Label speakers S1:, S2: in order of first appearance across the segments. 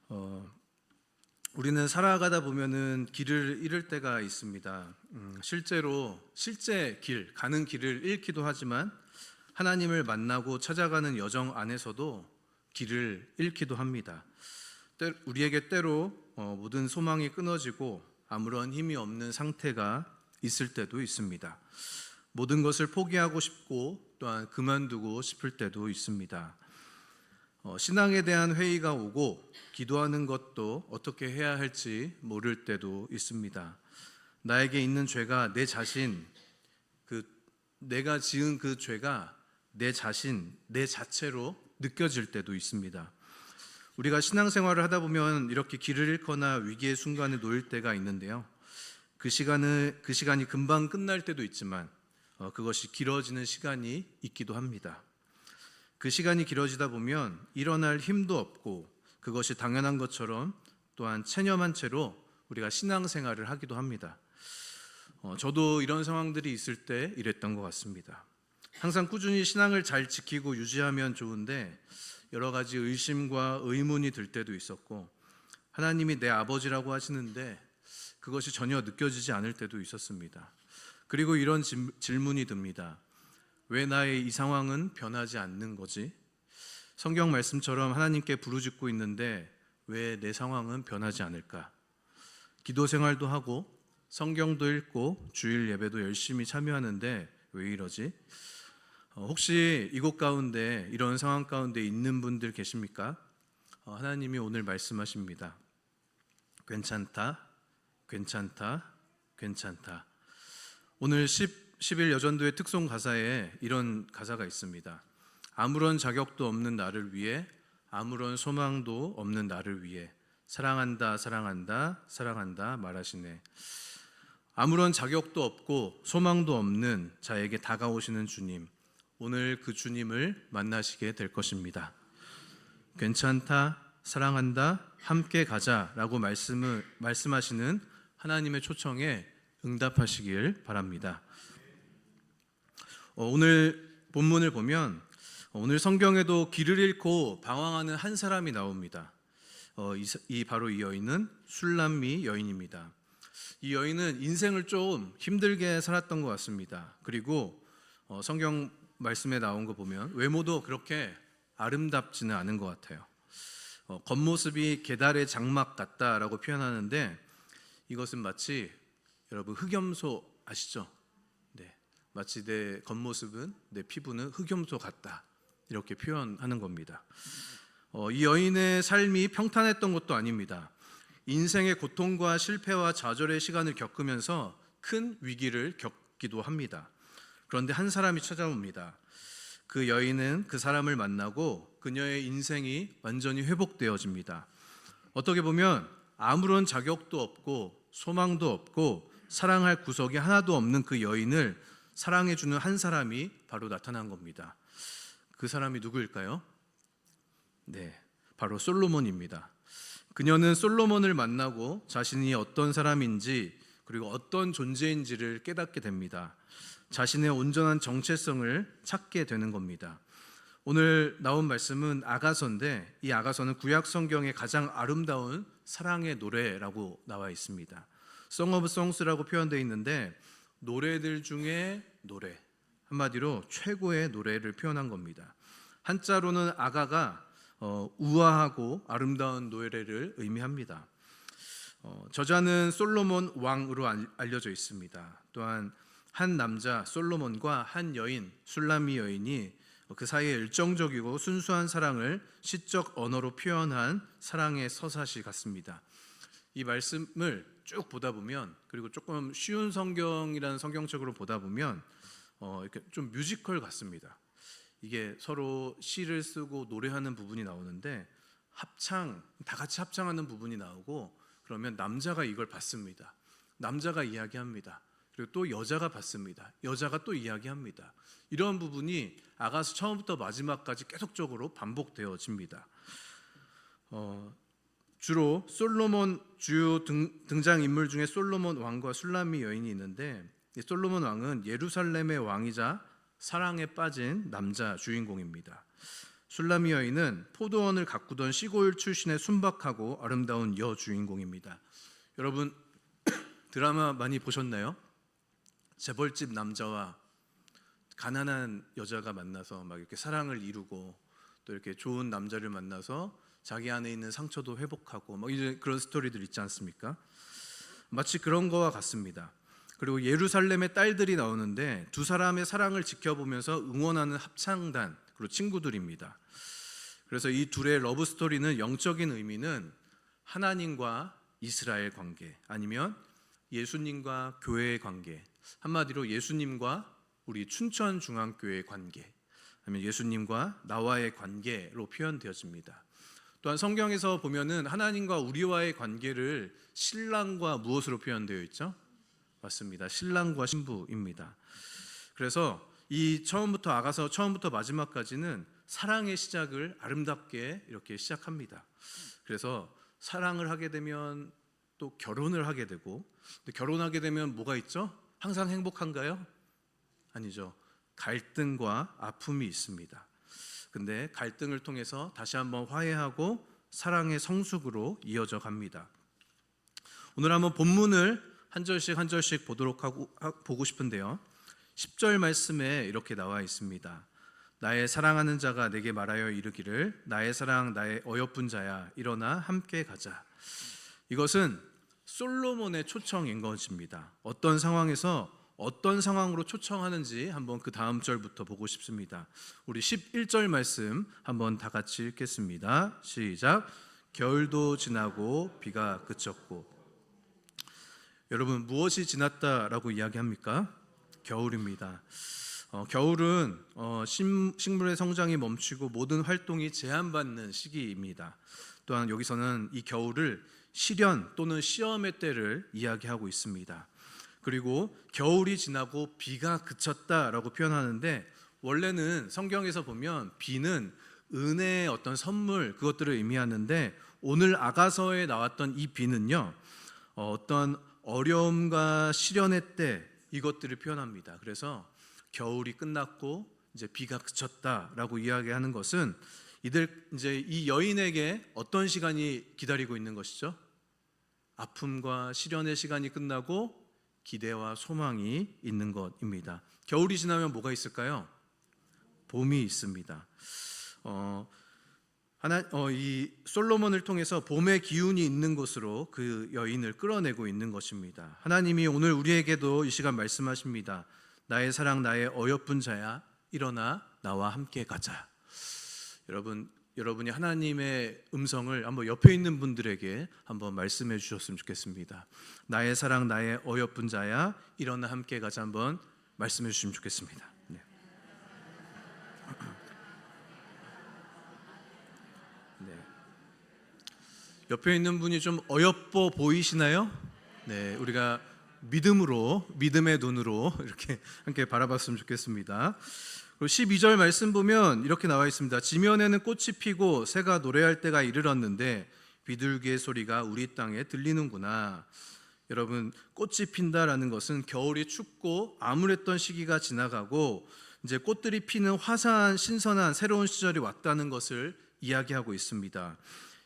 S1: 어, 우리는 살아가다 보면은 길을 잃을 때가 있습니다. 실제 길, 가는 길을 잃기도 하지만 하나님을 만나고 찾아가는 여정 안에서도 길을 잃기도 합니다. 우리에게 때로 모든 소망이 끊어지고 아무런 힘이 없는 상태가 있을 때도 있습니다. 모든 것을 포기하고 싶고 또한 그만두고 싶을 때도 있습니다. 신앙에 대한 회의가 오고 기도하는 것도 어떻게 해야 할지 모를 때도 있습니다. 나에게 있는 죄가 내가 지은 그 죄가 내 자체로 느껴질 때도 있습니다. 우리가 신앙생활을 하다 보면 이렇게 길을 잃거나 위기의 순간에 놓일 때가 있는데요. 그 시간이 금방 끝날 때도 있지만 그것이 길어지는 시간이 있기도 합니다. 그 시간이 길어지다 보면 일어날 힘도 없고 그것이 당연한 것처럼 또한 체념한 채로 우리가 신앙생활을 하기도 합니다. 저도 이런 상황들이 있을 때 이랬던 것 같습니다. 항상 꾸준히 신앙을 잘 지키고 유지하면 좋은데 여러 가지 의심과 의문이 들 때도 있었고 하나님이 내 아버지라고 하시는데 그것이 전혀 느껴지지 않을 때도 있었습니다. 그리고 이런 질문이 듭니다. 왜 나의 이 상황은 변하지 않는 거지? 성경 말씀처럼 하나님께 부르짖고 있는데 왜 내 상황은 변하지 않을까? 기도 생활도 하고 성경도 읽고 주일 예배도 열심히 참여하는데 왜 이러지? 혹시 이곳 가운데 이런 상황 가운데 있는 분들 계십니까? 하나님이 오늘 말씀하십니다. 괜찮다, 괜찮다, 괜찮다. 오늘 10일 여전도의 특송 가사에 이런 가사가 있습니다. 아무런 자격도 없는 나를 위해, 아무런 소망도 없는 나를 위해 사랑한다, 사랑한다, 사랑한다 말하시네. 아무런 자격도 없고 소망도 없는 자에게 다가오시는 주님, 오늘 그 주님을 만나시게 될 것입니다. 괜찮다, 사랑한다, 함께 가자라고 말씀하시는 하나님의 초청에 응답하시길 바랍니다. 오늘 본문을 보면 오늘 성경에도 길을 잃고 방황하는 한 사람이 나옵니다. 바로 이 여인은 술람미 여인입니다. 이 여인은 인생을 좀 힘들게 살았던 것 같습니다. 그리고 성경 말씀에 나온 거 보면 외모도 그렇게 아름답지는 않은 것 같아요. 겉모습이 계달의 장막 같다라고 표현하는데 이것은 마치 여러분 흑염소 아시죠? 네, 마치 내 겉모습은 내 피부는 흑염소 같다 이렇게 표현하는 겁니다. 이 여인의 삶이 평탄했던 것도 아닙니다. 인생의 고통과 실패와 좌절의 시간을 겪으면서 큰 위기를 겪기도 합니다. 그런데 한 사람이 찾아옵니다. 그 여인은 그 사람을 만나고 그녀의 인생이 완전히 회복되어집니다. 어떻게 보면 아무런 자격도 없고 소망도 없고 사랑할 구석이 하나도 없는 그 여인을 사랑해주는 한 사람이 바로 나타난 겁니다. 그 사람이 누구일까요? 네, 바로 솔로몬입니다. 그녀는 솔로몬을 만나고 자신이 어떤 사람인지 그리고 어떤 존재인지를 깨닫게 됩니다. 자신의 온전한 정체성을 찾게 되는 겁니다. 오늘 나온 말씀은 아가서인데 이 아가서는 구약 성경의 가장 아름다운 사랑의 노래라고 나와 있습니다. Song of Songs라고 표현되어 있는데 노래들 중에 노래, 한마디로 최고의 노래를 표현한 겁니다. 한자로는 아가가 우아하고 아름다운 노래를 의미합니다. 저자는 솔로몬 왕으로 알려져 있습니다. 또한 한 남자 솔로몬과 한 여인 술람미 여인이 그 사이에 열정적이고 순수한 사랑을 시적 언어로 표현한 사랑의 서사시 같습니다. 이 말씀을 쭉 보다 보면 그리고 조금 쉬운 성경이라는 성경책으로 보다 보면 이렇게 좀 뮤지컬 같습니다. 이게 서로 시를 쓰고 노래하는 부분이 나오는데 다 같이 합창하는 부분이 나오고 그러면 남자가 이걸 받습니다. 남자가 이야기합니다. 그리고 또 여자가 받습니다. 여자가 또 이야기합니다. 이런 부분이 아가서 처음부터 마지막까지 계속적으로 반복되어집니다. 주로 주요 등장인물 중에 솔로몬 왕과 술람미 여인이 있는데 이 솔로몬 왕은 예루살렘의 왕이자 사랑에 빠진 남자 주인공입니다. 술람미 여인은 포도원을 가꾸던 시골 출신의 순박하고 아름다운 여주인공입니다. 여러분 드라마 많이 보셨나요? 재벌집 남자와 가난한 여자가 만나서 막 이렇게 사랑을 이루고 또 이렇게 좋은 남자를 만나서 자기 안에 있는 상처도 회복하고 막 이제 그런 스토리들 있지 않습니까? 마치 그런 거와 같습니다. 그리고 예루살렘의 딸들이 나오는데 두 사람의 사랑을 지켜보면서 응원하는 합창단 그리고 친구들입니다. 그래서 이 둘의 러브 스토리는 영적인 의미는 하나님과 이스라엘 관계 아니면 예수님과 교회의 관계, 한마디로 예수님과 우리 춘천중앙교회의 관계 아니면 예수님과 나와의 관계로 표현되어집니다. 또한 성경에서 보면은 하나님과 우리와의 관계를 신랑과 무엇으로 표현되어 있죠? 맞습니다. 신랑과 신부입니다. 그래서 이 처음부터 아가서 처음부터 마지막까지는 사랑의 시작을 아름답게 이렇게 시작합니다. 그래서 사랑을 하게 되면 또 결혼을 하게 되고, 결혼하게 되면 뭐가 있죠? 항상 행복한가요? 아니죠. 갈등과 아픔이 있습니다. 근데 갈등을 통해서 다시 한번 화해하고 사랑의 성숙으로 이어져 갑니다. 오늘 한번 본문을 한 절씩 보고 싶은데요. 10절 말씀에 이렇게 나와 있습니다. 나의 사랑하는 자가 내게 말하여 이르기를 나의 사랑 나의 어여쁜 자야 일어나 함께 가자. 이것은 솔로몬의 초청인 것입니다. 어떤 상황에서 어떤 상황으로 초청하는지 한번 그 다음 절부터 보고 싶습니다. 우리 11절 말씀 한번 다 같이 읽겠습니다. 시작. 겨울도 지나고 비가 그쳤고. 여러분 무엇이 지났다라고 이야기합니까? 겨울입니다. 겨울은 식물의 성장이 멈추고 모든 활동이 제한받는 시기입니다. 또한 여기서는 이 겨울을 시련 또는 시험의 때를 이야기하고 있습니다. 그리고 겨울이 지나고 비가 그쳤다라고 표현하는데 원래는 성경에서 보면 비는 은혜의 어떤 선물 그것들을 의미하는데 오늘 아가서에 나왔던 이 비는요 어떤 어려움과 시련의 때 이것들을 표현합니다. 그래서 겨울이 끝났고 이제 비가 그쳤다라고 이야기하는 것은 이제 이 여인에게 어떤 시간이 기다리고 있는 것이죠? 아픔과 시련의 시간이 끝나고 기대와 소망이 있는 것입니다. 겨울이 지나면 뭐가 있을까요? 봄이 있습니다. 이 솔로몬을 통해서 봄의 기운이 있는 곳으로 그 여인을 끌어내고 있는 것입니다. 하나님이 오늘 우리에게도 이 시간 말씀하십니다. 나의 사랑 나의 어여쁜 자야 일어나 나와 함께 가자. 여러분이 하나님의 음성을 한번 옆에 있는 분들에게 한번 말씀해 주셨으면 좋겠습니다. 나의 사랑 나의 어여쁜 자야 일어나 함께 가자 한번 말씀해 주시면 좋겠습니다. 네. 네. 옆에 있는 분이 좀 어여뻐 보이시나요? 네, 우리가 믿음의 눈으로 이렇게 함께 바라봤으면 좋겠습니다. 그리고 12절 말씀 보면 이렇게 나와 있습니다. 지면에는 꽃이 피고 새가 노래할 때가 이르렀는데 비둘기의 소리가 우리 땅에 들리는구나. 여러분 꽃이 핀다라는 것은 겨울이 춥고 암울했던 시기가 지나가고 이제 꽃들이 피는 화사한 신선한 새로운 시절이 왔다는 것을 이야기하고 있습니다.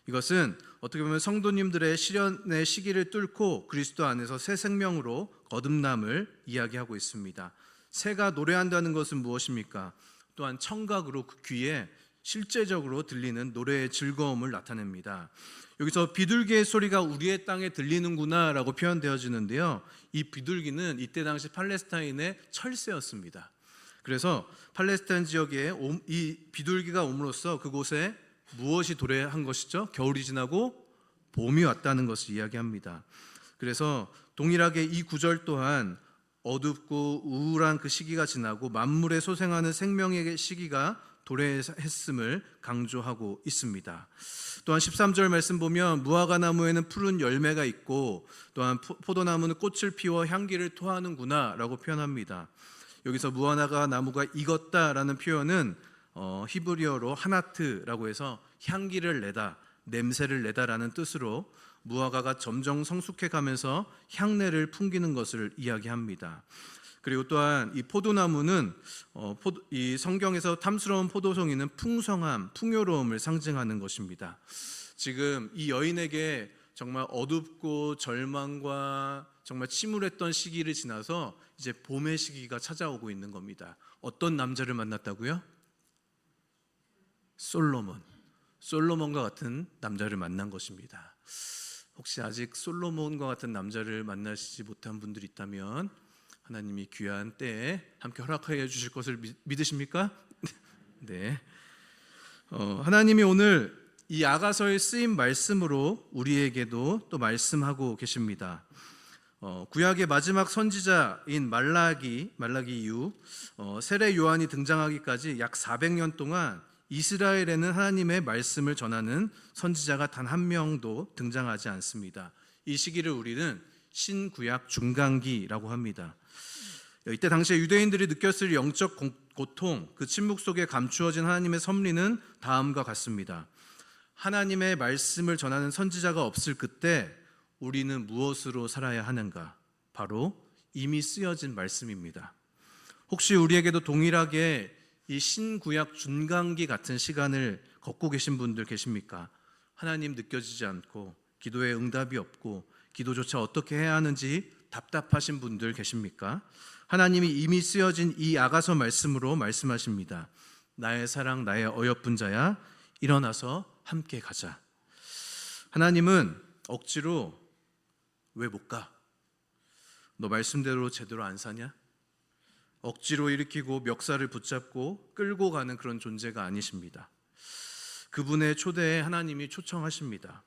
S1: 이것은 어떻게 보면 성도님들의 시련의 시기를 뚫고 그리스도 안에서 새 생명으로 거듭남을 이야기하고 있습니다. 새가 노래한다는 것은 무엇입니까? 또한 청각으로 그 귀에 실제적으로 들리는 노래의 즐거움을 나타냅니다. 여기서 비둘기의 소리가 우리의 땅에 들리는구나 라고 표현되어지는데요, 이 비둘기는 이때 당시 팔레스타인의 철새였습니다. 그래서 팔레스타인 지역에 이 비둘기가 옴으로써 그곳에 무엇이 도래한 것이죠? 겨울이 지나고 봄이 왔다는 것을 이야기합니다. 그래서 동일하게 이 구절 또한 어둡고 우울한 그 시기가 지나고 만물에 소생하는 생명의 시기가 도래했음을 강조하고 있습니다. 또한 13절 말씀 보면 무화과 나무에는 푸른 열매가 있고 또한 포도나무는 꽃을 피워 향기를 토하는구나 라고 표현합니다. 여기서 무화과 나무가 익었다라는 표현은 히브리어로 하나트라고 해서 향기를 내다, 냄새를 내다라는 뜻으로 무화과가 점점 성숙해 가면서 향내를 풍기는 것을 이야기합니다. 그리고 또한 이 포도나무는 이 성경에서 탐스러운 포도송이는 풍성함, 풍요로움을 상징하는 것입니다. 지금 이 여인에게 정말 어둡고 절망과 정말 침울했던 시기를 지나서 이제 봄의 시기가 찾아오고 있는 겁니다. 어떤 남자를 만났다고요? 솔로몬과 같은 남자를 만난 것입니다. 혹시 아직 솔로몬과 같은 남자를 만나시지 못한 분들이 있다면 하나님이 귀한 때에 함께 허락하여 주실 것을 믿으십니까? 네. 하나님이 오늘 이 아가서에 쓰인 말씀으로 우리에게도 또 말씀하고 계십니다. 구약의 마지막 선지자인 말라기 이후 세례 요한이 등장하기까지 약 400년 동안 이스라엘에는 하나님의 말씀을 전하는 선지자가 단 한 명도 등장하지 않습니다. 이 시기를 우리는 신구약 중간기라고 합니다. 이때 당시에 유대인들이 느꼈을 영적 고통, 그 침묵 속에 감추어진 하나님의 섭리는 다음과 같습니다. 하나님의 말씀을 전하는 선지자가 없을 그때 우리는 무엇으로 살아야 하는가? 바로 이미 쓰여진 말씀입니다. 혹시 우리에게도 동일하게 이 신구약 중간기 같은 시간을 걷고 계신 분들 계십니까? 하나님 느껴지지 않고 기도에 응답이 없고 기도조차 어떻게 해야 하는지 답답하신 분들 계십니까? 하나님이 이미 쓰여진 이 아가서 말씀으로 말씀하십니다. 나의 사랑, 나의 어여쁜 자야, 일어나서 함께 가자. 하나님은 억지로 왜 못 가? 너 말씀대로 제대로 안 사냐? 억지로 일으키고 멱살을 붙잡고 끌고 가는 그런 존재가 아니십니다. 그분의 초대에 하나님이 초청하십니다.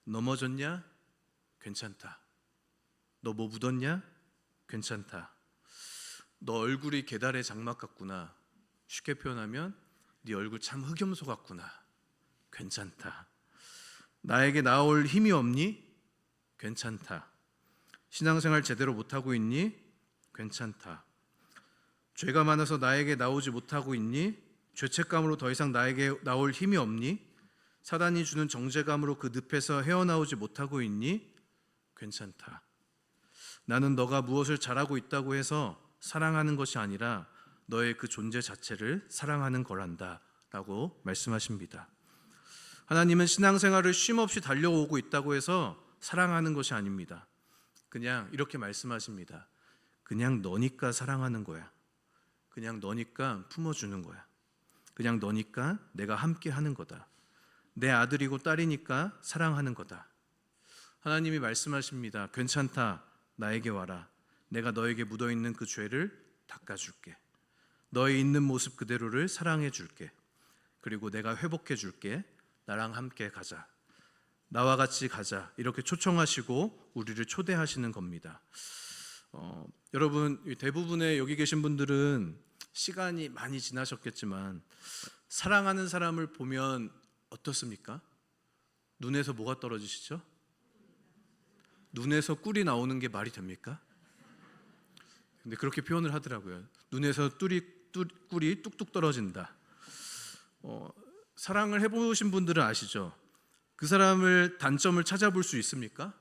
S1: 넘어졌냐? 괜찮다. 너 뭐 묻었냐? 괜찮다. 너 얼굴이 계달의 장막 같구나. 쉽게 표현하면 네 얼굴 참 흑염소 같구나. 괜찮다. 나에게 나올 힘이 없니? 괜찮다. 신앙생활 제대로 못하고 있니? 괜찮다. 죄가 많아서 나에게 나오지 못하고 있니? 죄책감으로 더 이상 나에게 나올 힘이 없니? 사단이 주는 정죄감으로 그 늪에서 헤어나오지 못하고 있니? 괜찮다. 나는 너가 무엇을 잘하고 있다고 해서 사랑하는 것이 아니라 너의 그 존재 자체를 사랑하는 거란다 라고 말씀하십니다. 하나님은 신앙생활을 쉼없이 달려오고 있다고 해서 사랑하는 것이 아닙니다. 그냥 이렇게 말씀하십니다. 그냥 너니까 사랑하는 거야. 그냥 너니까 품어주는 거야. 그냥 너니까 내가 함께 하는 거다. 내 아들이고 딸이니까 사랑하는 거다. 하나님이 말씀하십니다. 괜찮다. 나에게 와라. 내가 너에게 묻어있는 그 죄를 닦아줄게. 너의 있는 모습 그대로를 사랑해줄게. 그리고 내가 회복해줄게. 나랑 함께 가자. 나와 같이 가자. 이렇게 초청하시고 우리를 초대하시는 겁니다. 여러분 대부분의 여기 계신 분들은 시간이 많이 지나셨겠지만 사랑하는 사람을 보면 어떻습니까? 눈에서 뭐가 떨어지시죠? 눈에서 꿀이 나오는 게 말이 됩니까? 근데 그렇게 표현을 하더라고요. 눈에서 꿀이 뚝뚝 떨어진다. 사랑을 해보신 분들은 아시죠? 그 사람을 단점을 찾아볼 수 있습니까?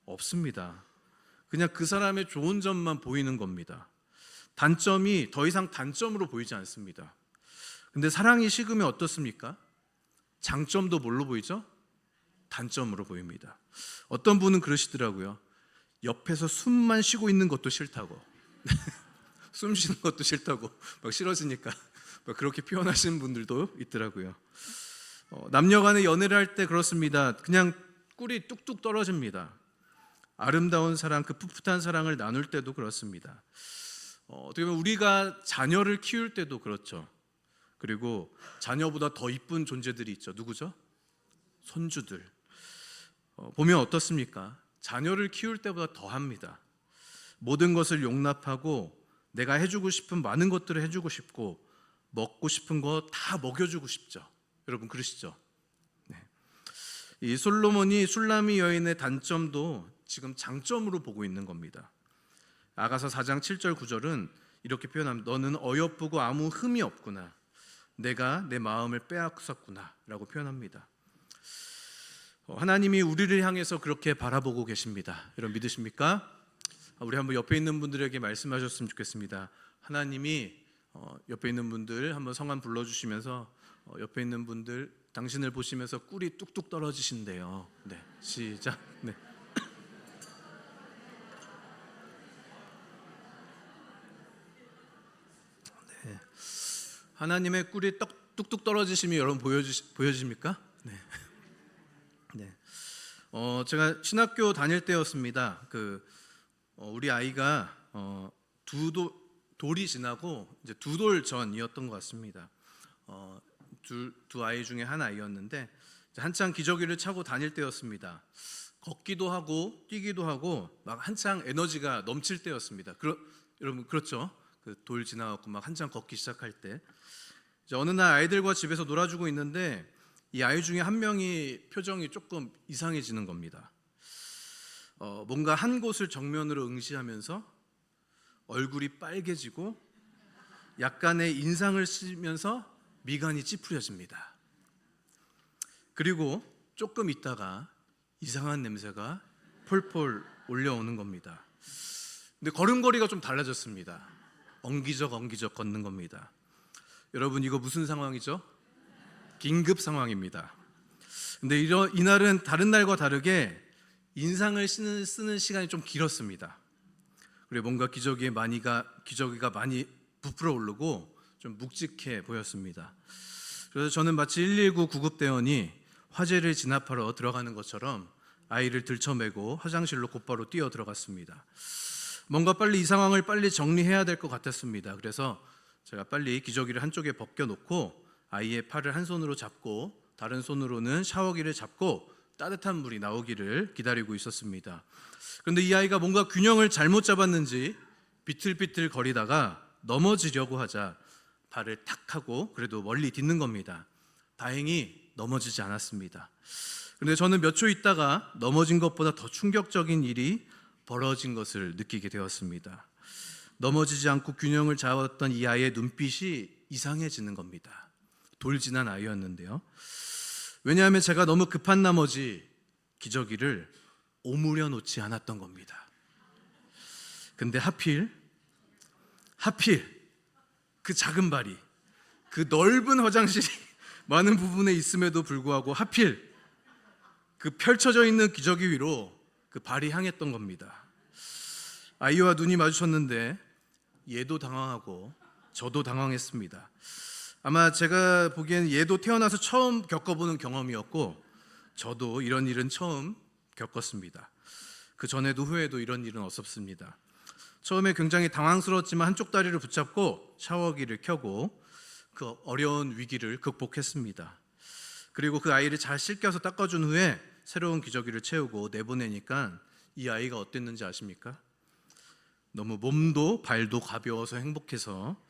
S1: 없습니다. 그냥 그 사람의 좋은 점만 보이는 겁니다. 단점이 더 이상 단점으로 보이지 않습니다. 근데 사랑이 식으면 어떻습니까? 장점도 뭘로 보이죠? 단점으로 보입니다. 어떤 분은 그러시더라고요. 옆에서 숨만 쉬고 있는 것도 싫다고. 숨 쉬는 것도 싫다고 막 싫어지니까 막 그렇게 표현하시는 분들도 있더라고요. 남녀 간의 연애를 할 때 그렇습니다. 그냥 꿀이 뚝뚝 떨어집니다. 아름다운 사랑, 그 풋풋한 사랑을 나눌 때도 그렇습니다. 어떻게 보면 우리가 자녀를 키울 때도 그렇죠. 그리고 자녀보다 더 이쁜 존재들이 있죠. 누구죠? 손주들. 보면 어떻습니까? 자녀를 키울 때보다 더 합니다. 모든 것을 용납하고 내가 해주고 싶은 많은 것들을 해주고 싶고 먹고 싶은 거 다 먹여주고 싶죠. 여러분 그러시죠? 네. 이 솔로몬이 슐라미 여인의 단점도 지금 장점으로 보고 있는 겁니다. 아가서 4장 7절 9절은 이렇게 표현합니다. 너는 어여쁘고 아무 흠이 없구나. 내가 내 마음을 빼앗았구나 라고 표현합니다. 하나님이 우리를 향해서 그렇게 바라보고 계십니다. 여러분 믿으십니까? 우리 한번 옆에 있는 분들에게 말씀하셨으면 좋겠습니다. 하나님이 옆에 있는 분들 한번 성함 불러주시면서 옆에 있는 분들 당신을 보시면서 꿀이 뚝뚝 떨어지신대요. 네, 시작. 네. 네. 하나님의 꿀이 뚝뚝 떨어지심이 여러분 보여집니까? 네. 네. 제가 신학교 다닐 때였습니다. 우리 아이가 돌이 지나고 이제 두 돌 전이었던 것 같습니다. 두 아이 중에 한 아이였는데 한창 기저귀를 차고 다닐 때였습니다. 걷기도 하고 뛰기도 하고 막 한창 에너지가 넘칠 때였습니다. 여러분 그렇죠? 돌 지나갖고 막 한창 걷기 시작할 때 이제 어느 날 아이들과 집에서 놀아주고 있는데 이 아이 중에 한 명이 표정이 조금 이상해지는 겁니다. 뭔가 한 곳을 정면으로 응시하면서 얼굴이 빨개지고 약간의 인상을 쓰면서 미간이 찌푸려집니다. 그리고 조금 있다가 이상한 냄새가 폴폴 올려오는 겁니다. 근데 걸음걸이가 좀 달라졌습니다. 엉기적 걷는 겁니다. 여러분 이거 무슨 상황이죠? 긴급 상황입니다. 근데 이날은 다른 날과 다르게 인상을 쓰는 시간이 좀 길었습니다. 그리고 뭔가 기저귀가 많이 부풀어 오르고 좀 묵직해 보였습니다. 그래서 저는 마치 119 구급대원이 화재를 진압하러 들어가는 것처럼 아이를 들쳐매고 화장실로 곧바로 뛰어 들어갔습니다. 뭔가 빨리 이 상황을 빨리 정리해야 될 것 같았습니다. 그래서 제가 빨리 기저귀를 한쪽에 벗겨놓고 아이의 팔을 한 손으로 잡고 다른 손으로는 샤워기를 잡고 따뜻한 물이 나오기를 기다리고 있었습니다. 그런데 이 아이가 뭔가 균형을 잘못 잡았는지 비틀비틀 거리다가 넘어지려고 하자 발을 탁 하고 그래도 멀리 딛는 겁니다. 다행히 넘어지지 않았습니다. 그런데 저는 몇 초 있다가 넘어진 것보다 더 충격적인 일이 벌어진 것을 느끼게 되었습니다. 넘어지지 않고 균형을 잡았던 이 아이의 눈빛이 이상해지는 겁니다. 돌 지난 아이였는데요. 왜냐하면 제가 너무 급한 나머지 기저귀를 오므려 놓지 않았던 겁니다. 근데 하필 그 작은 발이 그 넓은 화장실이 많은 부분에 있음에도 불구하고 하필 그 펼쳐져 있는 기저귀 위로 그 발이 향했던 겁니다. 아이와 눈이 마주쳤는데 얘도 당황하고 저도 당황했습니다. 아마 제가 보기엔 얘도 태어나서 처음 겪어보는 경험이었고 저도 이런 일은 처음 겪었습니다. 그 전에도 후에도 이런 일은 없었습니다. 처음에 굉장히 당황스러웠지만 한쪽 다리를 붙잡고 샤워기를 켜고 그 어려운 위기를 극복했습니다. 그리고 그 아이를 잘 씻겨서 닦아준 후에 새로운 기저귀를 채우고 내보내니까 이 아이가 어땠는지 아십니까? 너무 몸도 발도 가벼워서 행복해서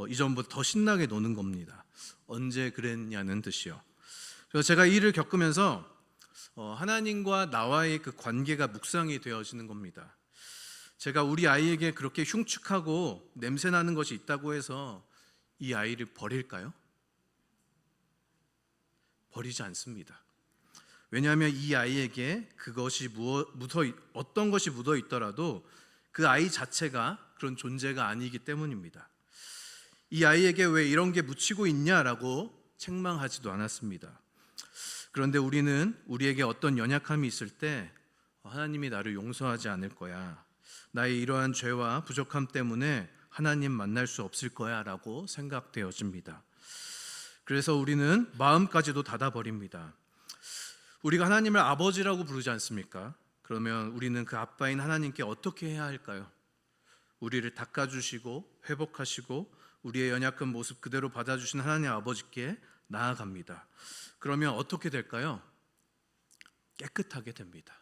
S1: 이전보다 더 신나게 노는 겁니다. 언제 그랬냐는 뜻이요. 그래서 제가 이 일을 겪으면서 하나님과 나와의 그 관계가 묵상이 되어지는 겁니다. 제가 우리 아이에게 그렇게 흉측하고 냄새나는 것이 있다고 해서 이 아이를 버릴까요? 버리지 않습니다. 왜냐하면 이 아이에게 어떤 것이 묻어 있더라도 그 아이 자체가 그런 존재가 아니기 때문입니다. 이 아이에게 왜 이런 게 묻히고 있냐라고 책망하지도 않았습니다. 그런데 우리는 우리에게 어떤 연약함이 있을 때 하나님이 나를 용서하지 않을 거야, 나의 이러한 죄와 부족함 때문에 하나님 만날 수 없을 거야 라고 생각되어집니다. 그래서 우리는 마음까지도 닫아버립니다. 우리가 하나님을 아버지라고 부르지 않습니까? 그러면 우리는 그 아빠인 하나님께 어떻게 해야 할까요? 우리를 닦아주시고 회복하시고 우리의 연약한 모습 그대로 받아주신 하나님 아버지께 나아갑니다. 그러면 어떻게 될까요? 깨끗하게 됩니다.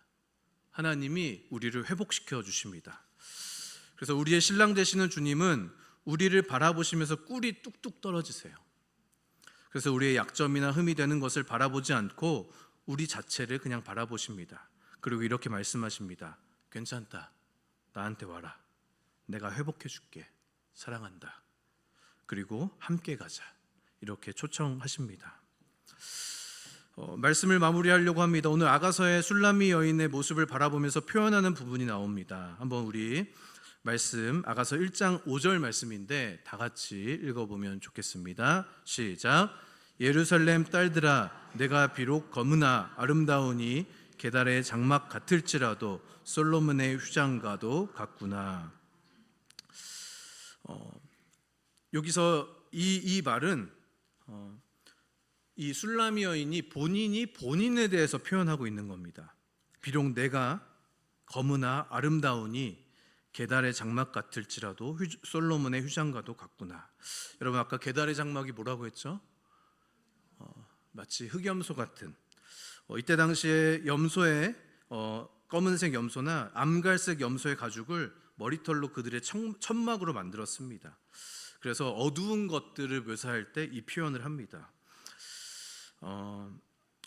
S1: 하나님이 우리를 회복시켜 주십니다. 그래서 우리의 신랑 되시는 주님은 우리를 바라보시면서 꿀이 뚝뚝 떨어지세요. 그래서 우리의 약점이나 흠이 되는 것을 바라보지 않고 우리 자체를 그냥 바라보십니다. 그리고 이렇게 말씀하십니다. 괜찮다. 나한테 와라. 내가 회복해 줄게. 사랑한다. 그리고 함께 가자. 이렇게 초청하십니다. 말씀을 마무리하려고 합니다. 오늘 아가서의 술람미 여인의 모습을 바라보면서 표현하는 부분이 나옵니다. 한번 우리 말씀 아가서 1장 5절 말씀인데 다 같이 읽어보면 좋겠습니다. 시작. 예루살렘 딸들아, 내가 비록 검으나 아름다우니 게달의 장막 같을지라도 솔로몬의 휴장과도 같구나. 여기서 이 말은 이 술람미 여인이 본인에 대해서 표현하고 있는 겁니다. 비록 내가 검으나 아름다우니 게달의 장막 같을지라도 솔로몬의 휴장과도 같구나. 여러분, 아까 게달의 장막이 뭐라고 했죠? 마치 흑염소 같은, 이때 당시에 염소의 검은색 염소나 암갈색 염소의 가죽을 머리털로 그들의 천막으로 만들었습니다. 그래서 어두운 것들을 묘사할 때 이 표현을 합니다.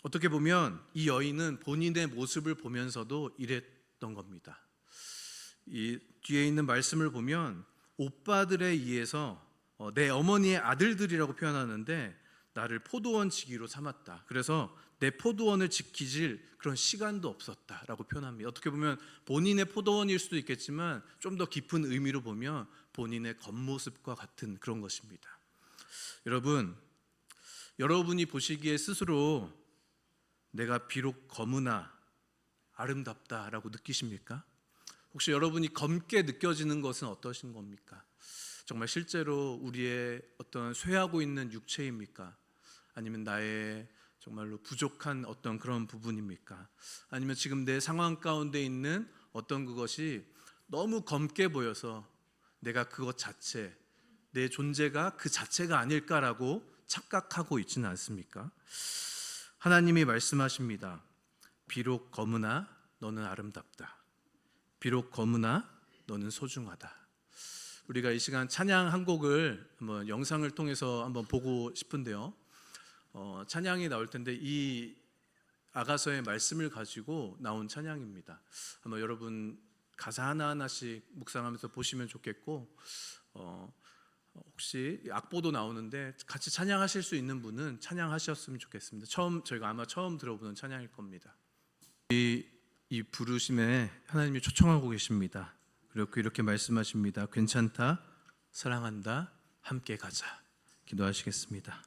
S1: 어떻게 보면 이 여인은 본인의 모습을 보면서도 이랬던 겁니다. 이 뒤에 있는 말씀을 보면 오빠들에 의해서 내 어머니의 아들들이라고 표현하는데 나를 포도원 지기로 삼았다. 그래서 내 포도원을 지키질 그런 시간도 없었다라고 표현합니다. 어떻게 보면 본인의 포도원일 수도 있겠지만 좀 더 깊은 의미로 보면 본인의 겉모습과 같은 그런 것입니다. 여러분이 보시기에 스스로 내가 비록 검으나 아름답다라고 느끼십니까? 혹시 여러분이 검게 느껴지는 것은 어떠신 겁니까? 정말 실제로 우리의 어떤 쇠하고 있는 육체입니까? 아니면 나의 정말로 부족한 어떤 그런 부분입니까? 아니면 지금 내 상황 가운데 있는 어떤 그것이 너무 검게 보여서 내가 그것 자체, 내 존재가 그 자체가 아닐까라고 착각하고 있지는 않습니까? 하나님이 말씀하십니다. 비록 검으나 너는 아름답다. 비록 검으나 너는 소중하다. 우리가 이 시간 찬양 한 곡을 한번 영상을 통해서 한번 보고 싶은데요. 찬양이 나올 텐데 이 아가서의 말씀을 가지고 나온 찬양입니다. 한번 여러분 가사 하나하나씩 묵상하면서 보시면 좋겠고, 혹시 악보도 나오는데 같이 찬양하실 수 있는 분은 찬양하셨으면 좋겠습니다. 저희가 아마 처음 들어보는 찬양일 겁니다. 이 부르심에 하나님이 초청하고 계십니다. 그리고 이렇게 말씀하십니다. 괜찮다, 사랑한다, 함께 가자. 기도하시겠습니다.